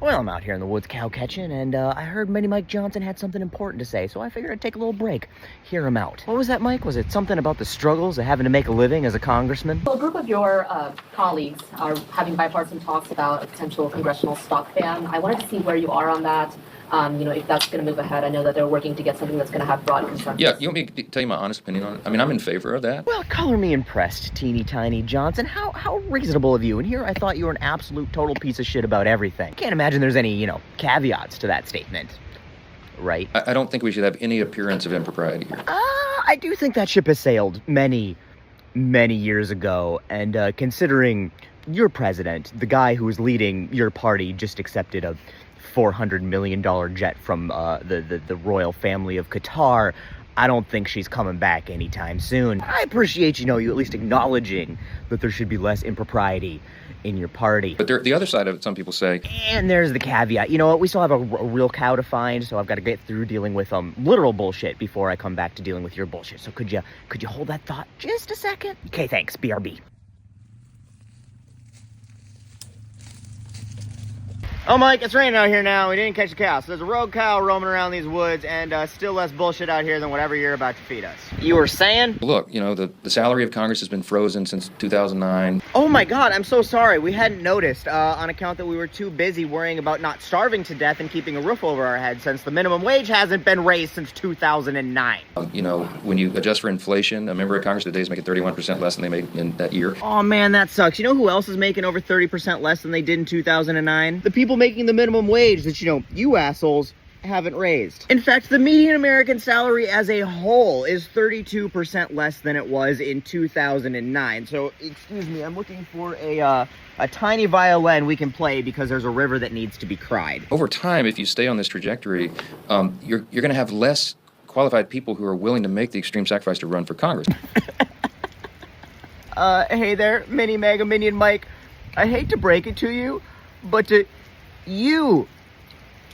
Well, I'm out here in the woods cow catching, and I heard Mini Mike Johnson had something important to say, so I figured I'd take a little break, hear him out. What was that, Mike? Was it something about the struggles of having to make a living as a congressman? So a group of your colleagues are having bipartisan talks about a potential congressional stock ban. I wanted to see where you are on that. If that's going to move ahead. I know that they're working to get something that's going to have broad consensus. Yeah, you want me to tell you my honest opinion on it? I mean, I'm in favor of that. Well, color me impressed, teeny tiny Johnson. How reasonable of you. And here I thought you were an absolute total piece of shit about everything. Can't imagine there's any, caveats to that statement. Right? I don't think we should have any appearance of impropriety here. I do think that ship has sailed many, many years ago. And considering your president, the guy who is leading your party, just accepted a $400 million jet from the royal family of Qatar, I don't think she's coming back anytime soon. I appreciate, you at least acknowledging that there should be less impropriety in your party. But the other side of it, some people say... And there's the caveat. You know what? We still have a real cow to find, so I've got to get through dealing with literal bullshit before I come back to dealing with your bullshit. So could you hold that thought just a second? Okay, thanks. BRB. Oh, Mike, it's raining out here now. We didn't catch the cow. So there's a rogue cow roaming around these woods, and still less bullshit out here than whatever you're about to feed us. You were saying? Look, the salary of Congress has been frozen since 2009. Oh my God, I'm so sorry. We hadn't noticed on account that we were too busy worrying about not starving to death and keeping a roof over our heads since the minimum wage hasn't been raised since 2009. When you adjust for inflation, a member of Congress today is making 31% less than they made in that year. Oh man, that sucks. You know who else is making over 30% less than they did in 2009? The people making the minimum wage that, you assholes haven't raised. In fact, the median American salary as a whole is 32% less than it was in 2009. So, excuse me, I'm looking for a tiny violin we can play because there's a river that needs to be cried. Over time, if you stay on this trajectory, you're going to have less qualified people who are willing to make the extreme sacrifice to run for Congress. Hey there, Mini Mega Minion Mike. I hate to break it to you, but you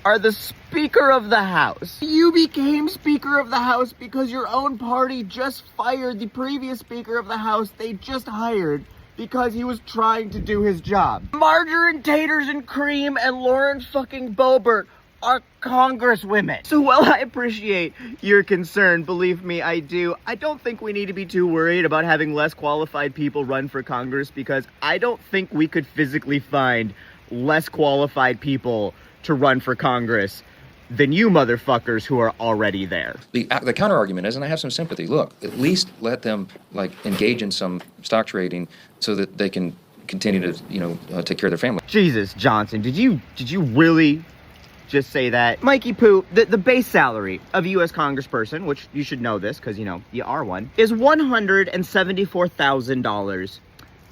are the Speaker of the House. You became Speaker of the House because your own party just fired the previous Speaker of the House they just hired because he was trying to do his job. Margarine, taters, and cream and Lauren fucking Boebert are congresswomen. So while I appreciate your concern, believe me, I do, I don't think we need to be too worried about having less qualified people run for Congress because I don't think we could physically find less qualified people to run for Congress than you motherfuckers who are already there. The counter argument is, and I have some sympathy, look, at least let them engage in some stock trading so that they can continue to take care of their family. Jesus, Johnson, did you really just say that? Mikey Poo, the base salary of a U.S. congressperson, which you should know this because, you are one, is $174,000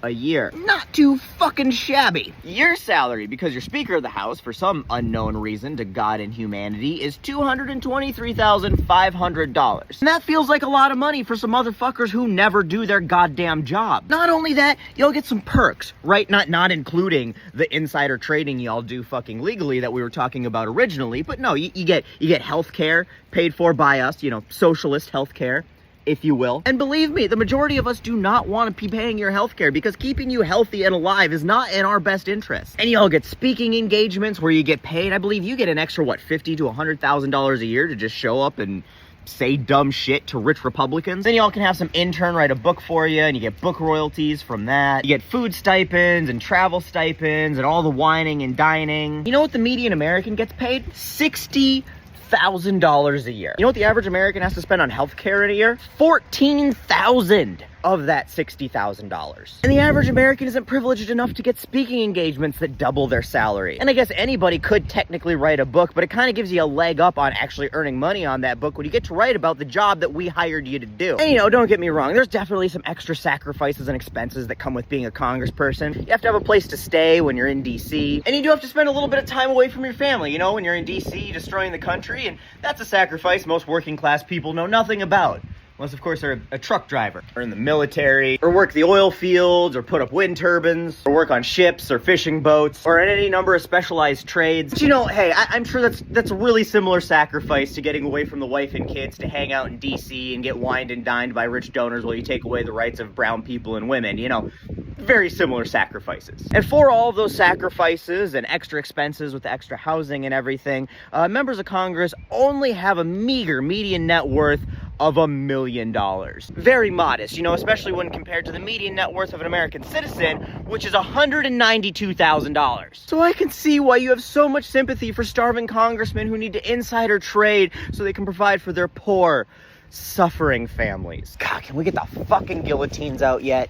a year. Not too fucking shabby. Your salary, because you're Speaker of the House, for some unknown reason to God and humanity, is $223,500. And that feels like a lot of money for some motherfuckers who never do their goddamn job. Not only that, you'll get some perks, right? Not including the insider trading y'all do fucking legally that we were talking about originally, but no, you get health care paid for by us, socialist health care, if you will. And believe me, the majority of us do not want to be paying your health care because keeping you healthy and alive is not in our best interest. And y'all get speaking engagements where you get paid. I believe you get an extra, $50,000 to $100,000 a year to just show up and say dumb shit to rich Republicans. Then y'all can have some intern write a book for you and you get book royalties from that. You get food stipends and travel stipends and all the wining and dining. You know what the median American gets paid? $60,000 a year. You know what the average American has to spend on healthcare in a year? $14,000 of that $60,000. And the average American isn't privileged enough to get speaking engagements that double their salary. And I guess anybody could technically write a book, but it kind of gives you a leg up on actually earning money on that book when you get to write about the job that we hired you to do. And don't get me wrong, there's definitely some extra sacrifices and expenses that come with being a congressperson. You have to have a place to stay when you're in DC, and you do have to spend a little bit of time away from your family, when you're in DC destroying the country, and that's a sacrifice most working class people know nothing about. Unless, of course, they're a truck driver, or in the military, or work the oil fields, or put up wind turbines, or work on ships, or fishing boats, or in any number of specialized trades. But hey, I'm sure that's a really similar sacrifice to getting away from the wife and kids to hang out in D.C. and get wined and dined by rich donors while you take away the rights of brown people and women, very similar sacrifices. And for all of those sacrifices and extra expenses with the extra housing and everything, members of Congress only have a meager median net worth of $1 million. Very modest, you know, especially when compared to the median net worth of an American citizen, which is $192,000. So I can see why you have so much sympathy for starving congressmen who need to insider trade so they can provide for their poor, suffering families. God, can we get the fucking guillotines out yet?